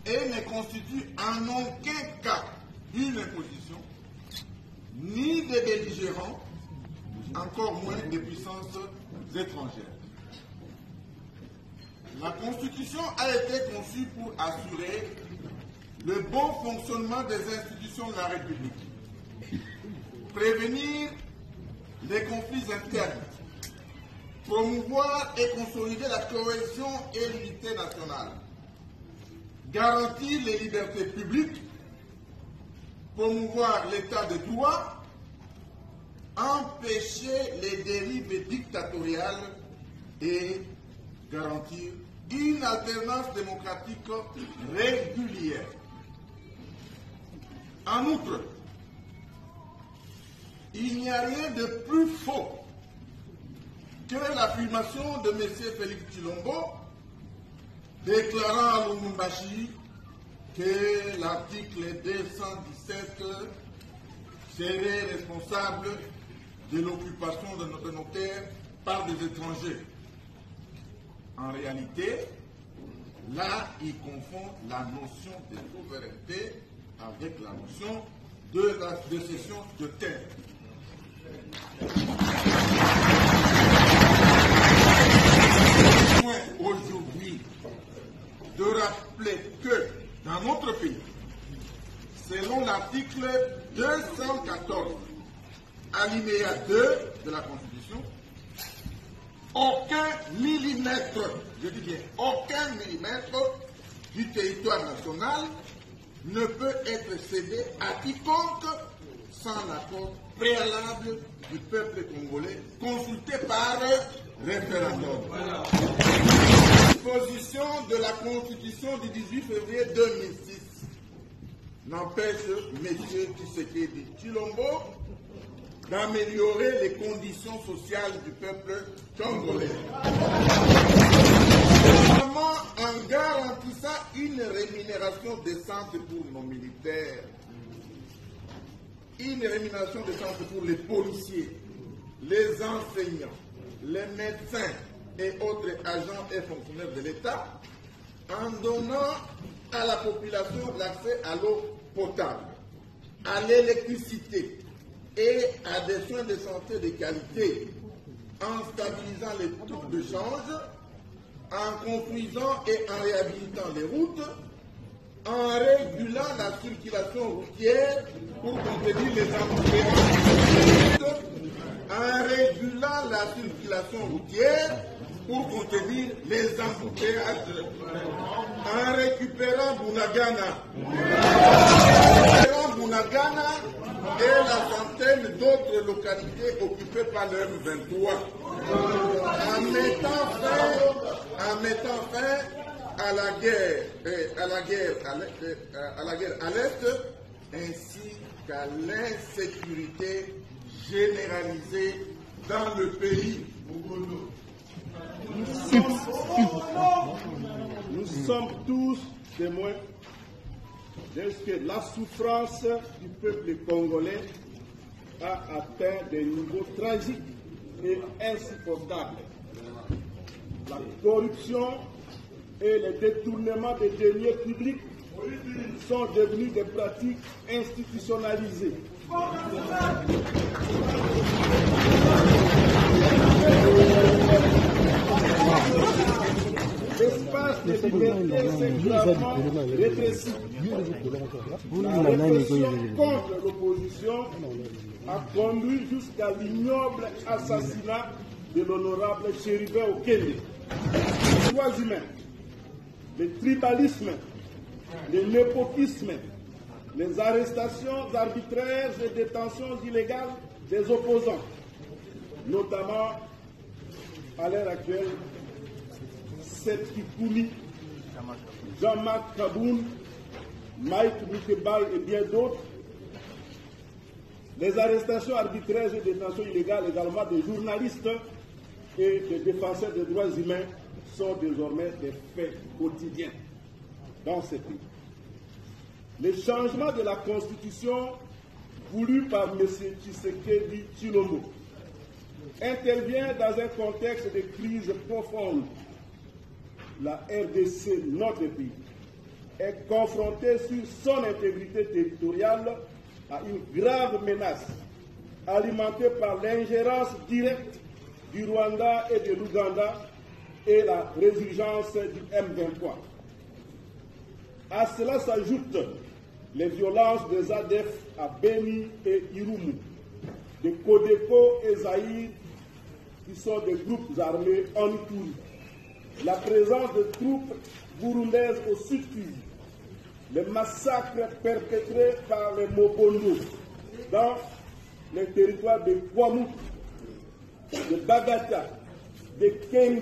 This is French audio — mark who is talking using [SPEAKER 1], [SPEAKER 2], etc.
[SPEAKER 1] et ne constitue en aucun cas une imposition, ni des belligérants, encore moins des puissances étrangères. La Constitution a été conçue pour assurer le bon fonctionnement des institutions de la République, prévenir les conflits internes, promouvoir et consolider la cohésion et l'unité nationale, garantir les libertés publiques, promouvoir l'état de droit, empêcher les dérives dictatoriales et garantir une alternance démocratique régulière. En outre, il n'y a rien de plus faux que l'affirmation de M. Félix Tshilombo déclarant à Lubumbashi que l'article 217 serait responsable de l'occupation de nos terres par des étrangers. En réalité, là, il confond la notion de souveraineté avec la notion de cession de terre. Aujourd'hui, de rappeler que dans notre pays, selon l'article 214, alinéa 2 de la Constitution, aucun millimètre, je dis bien aucun millimètre du territoire national ne peut être cédé à quiconque sans l'accord préalable du peuple congolais consulté par référendum. Disposition de la Constitution du 18 février 2006 n'empêche M. Tshisekedi Tshilombo d'améliorer les conditions sociales du peuple congolais, notamment en garantissant une rémunération décente pour nos militaires, une rémunération décente pour les policiers, les enseignants, les médecins et autres agents et fonctionnaires de l'État, en donnant à la population l'accès à l'eau potable, à l'électricité et à des soins de santé de qualité, en stabilisant les taux de change, en construisant et en réhabilitant les routes, en régulant la circulation routière pour contenir les embouteillages, en régulant la circulation routière pour contenir les embouteillages, en récupérant Bunagana et la centaine d'autres localités occupées par le M23, en mettant fin à la guerre à l'Est, ainsi qu'à l'insécurité généralisée dans le pays.
[SPEAKER 2] Nous sommes tous témoins de ce que la souffrance du peuple congolais a atteint des niveaux tragiques et insupportables. La corruption et le détournement des deniers publics sont devenus des pratiques institutionnalisées. L'espace de liberté s'est gravement rétréci. La répression contre l'opposition a conduit jusqu'à l'ignoble assassinat de l'honorable Chérubin Okende. Les droits humains, le tribalisme, le népotisme, les arrestations arbitraires et détentions illégales des opposants, notamment à l'heure actuelle, Seth Kikouli, Jean-Marc Kaboun, Mike Mukebay et bien d'autres, les arrestations arbitraires et détentions illégales également des journalistes et des défenseurs des droits humains sont désormais des faits quotidiens dans ce pays. Le changement de la Constitution voulu par M. Tshisekedi Tshilombo intervient dans un contexte de crise profonde. La RDC, notre pays, est confronté sur son intégrité territoriale à une grave menace alimentée par l'ingérence directe du Rwanda et de l'Ouganda et la résurgence du M23. À cela s'ajoutent les violences des ADF à Beni et Irumu, de Kodeko et Zaïre, qui sont des groupes armés en Ituri, la présence de troupes burundaises au Sud Kivu, les massacres perpétrés par les Mobondo dans les territoires de Kwamut, de Bagata, de Kenge,